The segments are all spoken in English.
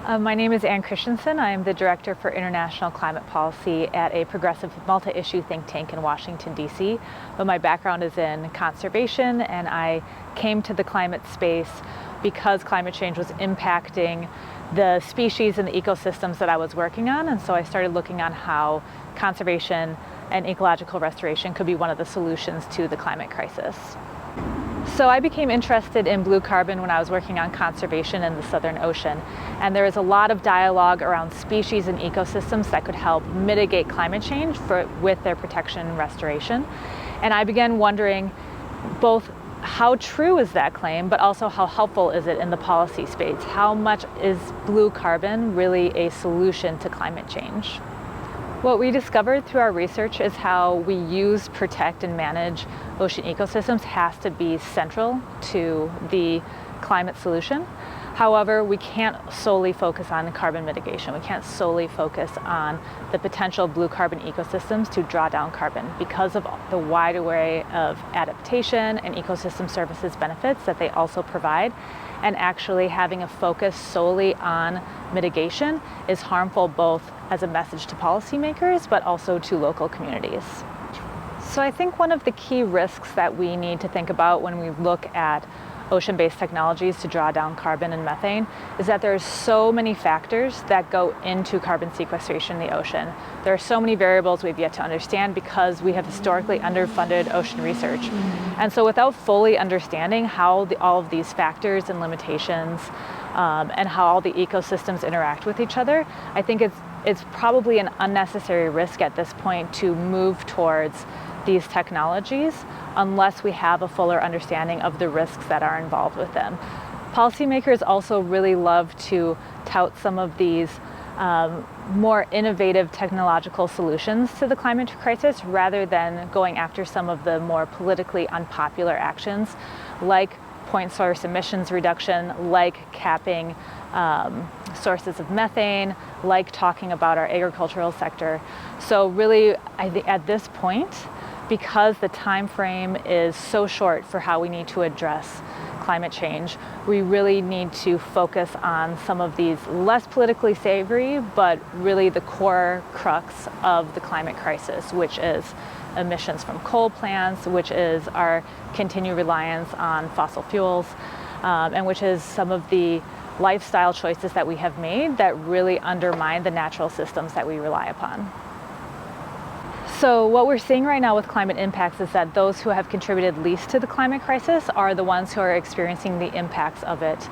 My name is Christianson. I am the Director for International Climate Policy at a progressive multi-issue think tank in Washington, D.C. But my background is in conservation, and I came to the climate space because climate change was impacting the species and the ecosystems that I was working on. And so I started looking on how conservation and ecological restoration could be one of the solutions to the climate crisis. So I became interested in blue carbon when I was working on conservation in the Southern Ocean. And there is a lot of dialogue around species and ecosystems that could help mitigate climate change with their protection and restoration. And I began wondering both how true is that claim, but also how helpful is it in the policy space? How much is blue carbon really a solution to climate change? What we discovered through our research is how we use, protect, and manage ocean ecosystems has to be central to the climate solution. However, we can't solely focus on carbon mitigation. We can't solely focus on the potential blue carbon ecosystems to draw down carbon because of the wide array of adaptation and ecosystem services benefits that they also provide. And actually having a focus solely on mitigation is harmful both as a message to policymakers, but also to local communities. So I think one of the key risks that we need to think about when we look at ocean-based technologies to draw down carbon and methane is that there's so many factors that go into carbon sequestration in the ocean. There are so many variables we've yet to understand because we have historically underfunded ocean research. And so without fully understanding how all of these factors and limitations and how all the ecosystems interact with each other, I think it's probably an unnecessary risk at this point to move towards these technologies unless we have a fuller understanding of the risks that are involved with them. Policymakers also really love to tout some of these more innovative technological solutions to the climate crisis rather than going after some of the more politically unpopular actions like point source emissions reduction, like capping sources of methane, like talking about our agricultural sector. So really, I think at this point, because the time frame is so short for how we need to address climate change, we really need to focus on some of these less politically savory, but really the core crux of the climate crisis, which is emissions from coal plants, which is our continued reliance on fossil fuels, and which is some of the lifestyle choices that we have made that really undermine the natural systems that we rely upon. So what we're seeing right now with climate impacts is that those who have contributed least to the climate crisis are the ones who are experiencing the impacts of it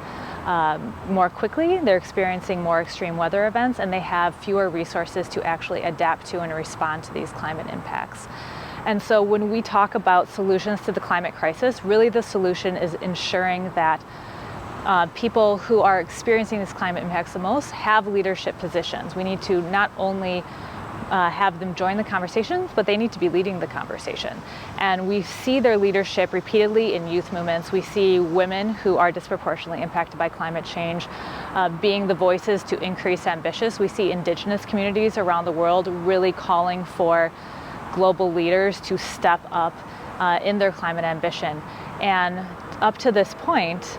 more quickly. They're experiencing more extreme weather events, and they have fewer resources to actually adapt to and respond to these climate impacts. And so when we talk about solutions to the climate crisis, really the solution is ensuring that people who are experiencing these climate impacts the most have leadership positions. We need to not only have them join the conversations, but they need to be leading the conversation. And we see their leadership repeatedly in youth movements. We see women who are disproportionately impacted by climate change being the voices to increase ambitions. We see indigenous communities around the world really calling for global leaders to step up in their climate ambition. And up to this point,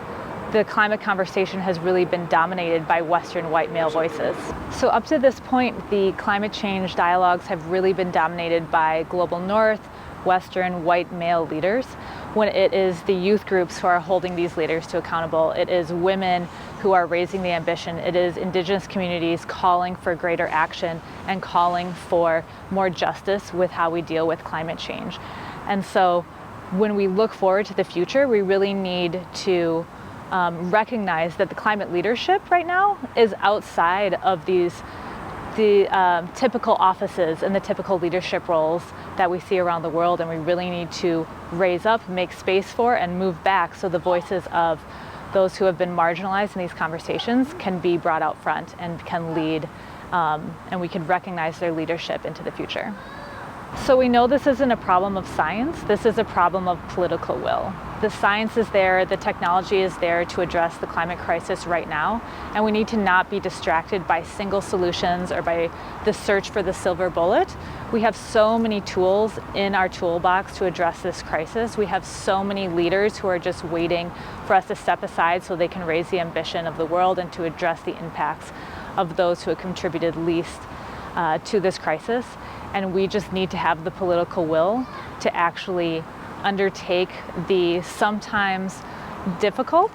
the climate conversation has really been dominated by Western white male voices. So up to this point, the climate change dialogues have really been dominated by global North, Western white male leaders, when it is the youth groups who are holding these leaders to accountable. It is women who are raising the ambition. It is indigenous communities calling for greater action and calling for more justice with how we deal with climate change. And so when we look forward to the future, we really need to recognize that the climate leadership right now is outside of the typical offices and the typical leadership roles that we see around the world, and we really need to raise up, make space for, and move back so the voices of those who have been marginalized in these conversations can be brought out front and can lead, and we can recognize their leadership into the future. So we know this isn't a problem of science, this is a problem of political will. The science is there, the technology is there to address the climate crisis right now, and we need to not be distracted by single solutions or by the search for the silver bullet. We have so many tools in our toolbox to address this crisis. We have so many leaders who are just waiting for us to step aside so they can raise the ambition of the world and to address the impacts of those who have contributed least to this crisis. And we just need to have the political will to actually undertake the sometimes difficult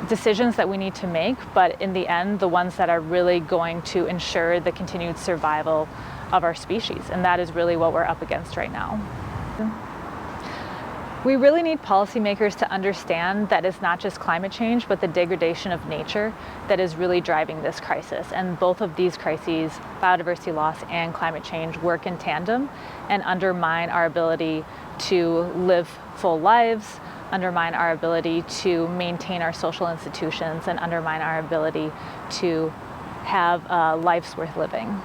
decisions that we need to make, but in the end, the ones that are really going to ensure the continued survival of our species. And that is really what we're up against right now. We really need policymakers to understand that it's not just climate change, but the degradation of nature that is really driving this crisis. And both of these crises, biodiversity loss and climate change, work in tandem and undermine our ability to live full lives, undermine our ability to maintain our social institutions, and undermine our ability to have lives worth living.